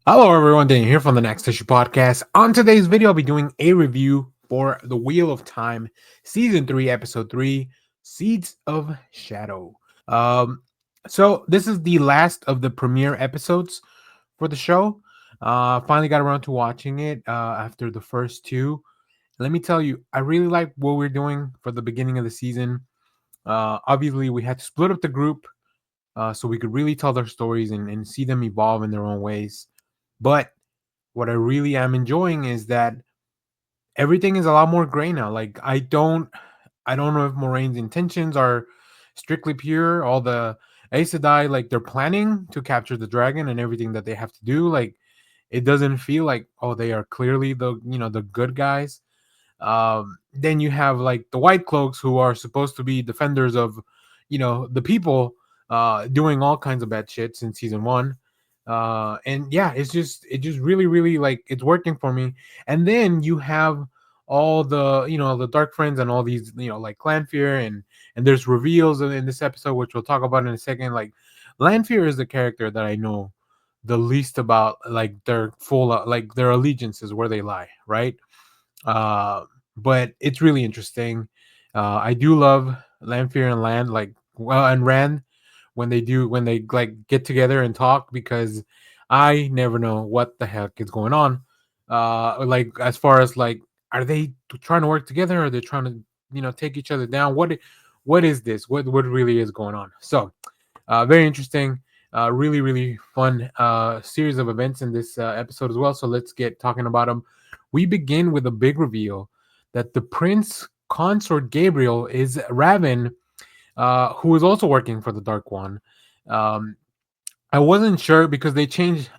Hello, everyone. Daniel here from the Next Issue Podcast. On today's video, I'll be doing a review for The Wheel of Time, Season 3, Episode 3, Seeds of Shadow. Um, so, this is the last of the premiere episodes for the show. Finally got around to watching it after the first two. Let me tell you, I really like what we're doing for the beginning of the season. Obviously, we had to split up the group so we could really tell their stories and see them evolve in their own ways. But what I really am enjoying is that everything is a lot more gray now. Like I don't know if Moraine's intentions are strictly pure. All the Aes Sedai, like they're planning to capture the dragon and everything that they have to do. Like it doesn't feel like they are clearly the good guys. Then you have like the White Cloaks who are supposed to be defenders of the people, doing all kinds of bad shit since season one. And yeah, it just really like it's working for me. And then you have all the dark friends and all these like Lanfear, and there's reveals in this episode which we'll talk about in a second. Like Lanfear is the character that I know the least about, like their full like their allegiances, where they lie, right? uh, but it's really interesting. I do love Lanfear and Land, like well, and Rand when they like get together and talk, because I never know what the heck is going on. Like as far as like, are they trying to work together? Or are they trying to take each other down? What is this? What really is going on? So very interesting. Really fun series of events in this episode as well. So let's get talking about them. We begin with a big reveal that the prince consort Gabriel is Raven, who is also working for the Dark One. Um, I wasn't sure because they changed.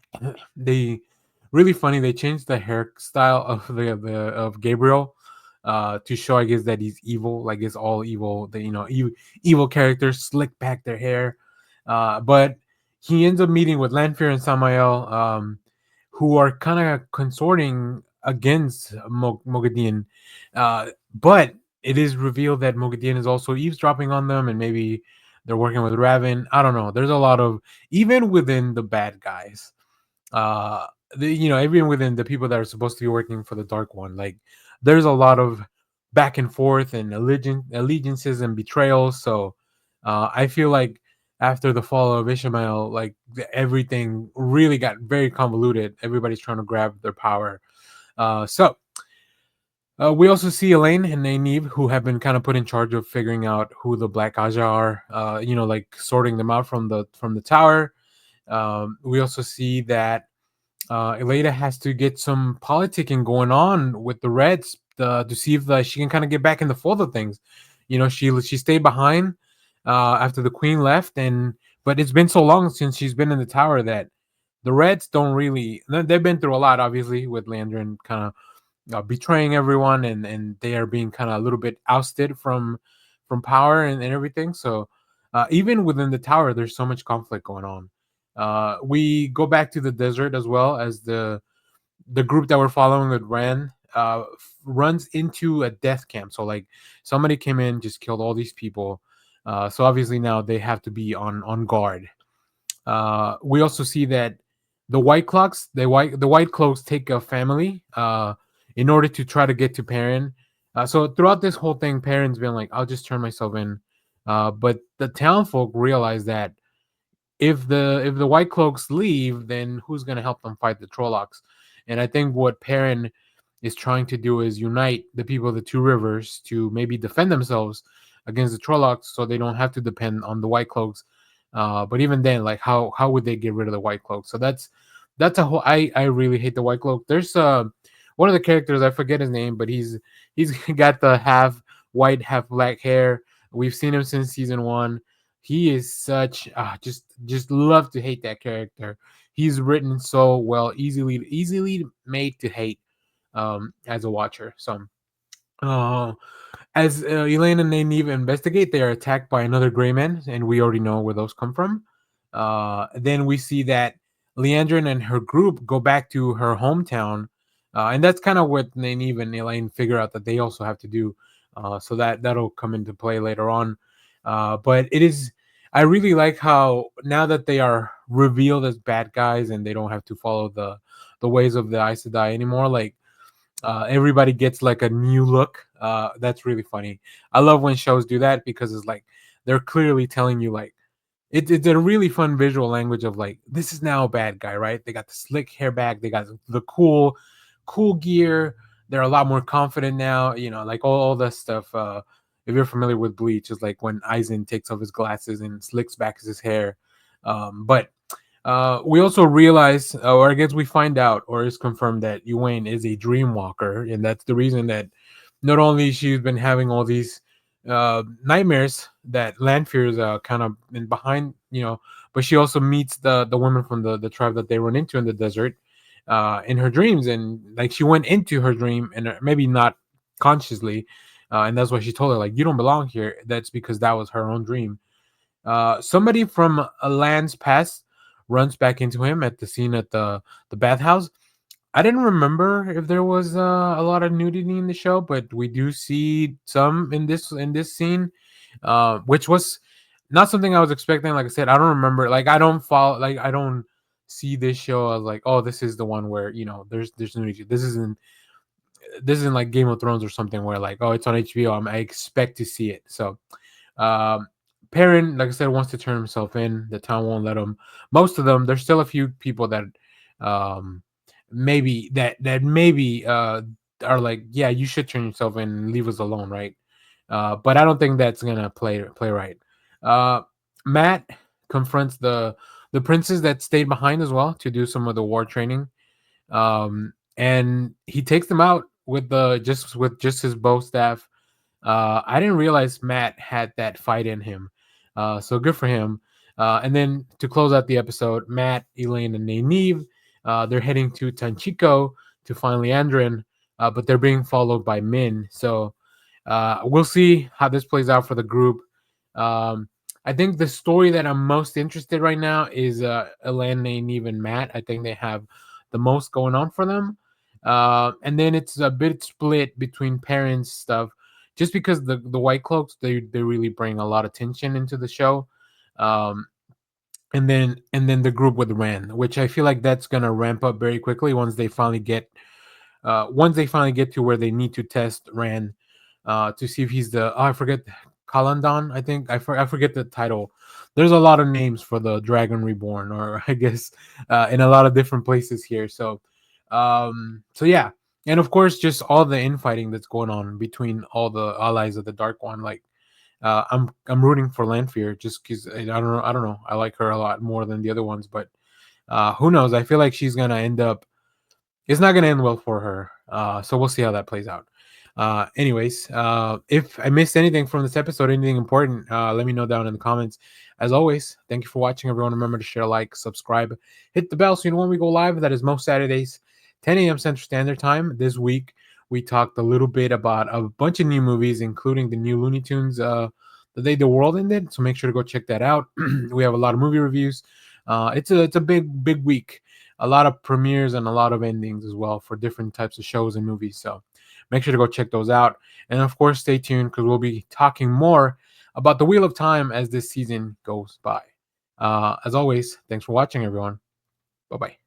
They really funny. They changed the hairstyle of the of Gabriel to show, I guess, that he's evil. Like it's all evil. The evil characters slick back their hair, but he ends up meeting with Lanfear and Samael, who are kind of consorting against Moghedien. But it is revealed that Moghedien is also eavesdropping on them, and maybe they're working with Raven. I don't know. There's a lot of, even within the bad guys, even within the people that are supposed to be working for the Dark One, like there's a lot of back and forth and allegiances and betrayals. So I feel like after the fall of Ishmael, like everything really got very convoluted. Everybody's trying to grab their power. We also see Elaine and Nynaeve, who have been kind of put in charge of figuring out who the Black Aja are. Like sorting them out from the tower. We also see that Elena has to get some politicking going on with the Reds, to see if she can kind of get back in the fold of things. She stayed behind after the Queen left, but it's been so long since she's been in the tower that the Reds don't really. They've been through a lot, obviously, with Landrin kind of betraying everyone, and they are being kind of a little bit ousted from power and everything. So even within the tower, there's so much conflict going on. We go back to the desert as well, as the group that we're following with Ran runs into a death camp. So like somebody came in, just killed all these people. So obviously now they have to be on guard. We also see that the white cloaks take a family in order to try to get to Perrin. So throughout this whole thing, Perrin's been like, "I'll just turn myself in," but the town folk realize that if the white cloaks leave, then who's going to help them fight the Trollocs? And I think what Perrin is trying to do is unite the people of the Two Rivers to maybe defend themselves against the Trollocs, so they don't have to depend on the white cloaks. But even then, like how would they get rid of the white cloak? So that's a whole. I really hate the white cloak. There's one of the characters, I forget his name, but he's got the half white, half black hair. We've seen him since season one. He is such just love to hate that character. He's written so well, easily made to hate as a watcher. So uh, as Elaine and Nynaeve investigate, they are attacked by another gray man, and we already know where those come from. Then we see that Leandrin and her group go back to her hometown, and that's kind of what Nynaeve and Elaine figure out that they also have to do. So that'll come into play later on. But it is, I really like how now that they are revealed as bad guys, and they don't have to follow the ways of the Aes Sedai anymore. Like everybody gets like a new look. That's really funny. I love when shows do that because it's like they're clearly telling you like it's a really fun visual language of like this is now a bad guy, right? They got the slick hair back, they got the cool gear. They're a lot more confident now, like all that stuff. If you're familiar with Bleach, it's like when Aizen takes off his glasses and slicks back his hair. But we also realize, or I guess we find out, or is confirmed that Egwene is a dream walker, and that's the reason that not only she's been having all these nightmares that Lanfear's kind of in behind, but she also meets the women from the tribe that they run into in the desert in her dreams, and like she went into her dream, and maybe not consciously, and that's why she told her like you don't belong here. That's because that was her own dream. Somebody from a land's past runs back into him at the scene at the bathhouse. I didn't remember if there was a lot of nudity in the show, but we do see some in this scene, which was not something I was expecting. Like I said, I don't remember. Like I don't follow. Like I don't see this show as like, oh, this is the one where there's nudity. This isn't like Game of Thrones or something where like, oh, it's on HBO. I expect to see it. So um, Perrin, like I said, wants to turn himself in. The town won't let him. Most of them, there's still a few people that um, maybe are like, yeah, you should turn yourself in and leave us alone, right? But I don't think that's gonna play right. Uh, Matt confronts the princes that stayed behind as well to do some of the war training, and he takes them out with just his bow staff. I didn't realize Matt had that fight in him. So good for him. And then to close out the episode, Matt, Elaine, and Nynaeve, they're heading to Tanchico to find Leandrin, but they're being followed by Min. So we'll see how this plays out for the group. Um, I think the story that I'm most interested right now is Elaine, Nynaeve, and Matt. I think they have the most going on for them. And then it's a bit split between parents stuff just because the white cloaks they really bring a lot of tension into the show, um and then the group with Rand, which I feel like that's gonna ramp up very quickly once they finally get to where they need to test Rand, to see if he's I forget, Kalandon. I forget the title. There's a lot of names for the Dragon Reborn, or I guess in a lot of different places here. So yeah, and of course, just all the infighting that's going on between all the allies of the Dark One. Like, I'm rooting for Lanfear just because I don't know. I like her a lot more than the other ones, but who knows? I feel like she's gonna end up. It's not gonna end well for her. So we'll see how that plays out. Anyways, if I missed anything from this episode, anything important, let me know down in the comments. As always, thank you for watching, everyone. Remember to share, like, subscribe, hit the bell so you know when we go live. That is most Saturdays, 10 a.m. Central Standard Time. This week, we talked a little bit about a bunch of new movies, including the new Looney Tunes, The Day the World Ended. So make sure to go check that out. We have a lot of movie reviews. It's a big week. A lot of premieres and a lot of endings as well for different types of shows and movies. So make sure to go check those out. And of course, stay tuned because we'll be talking more about the Wheel of Time as this season goes by. As always, thanks for watching, everyone. Bye bye.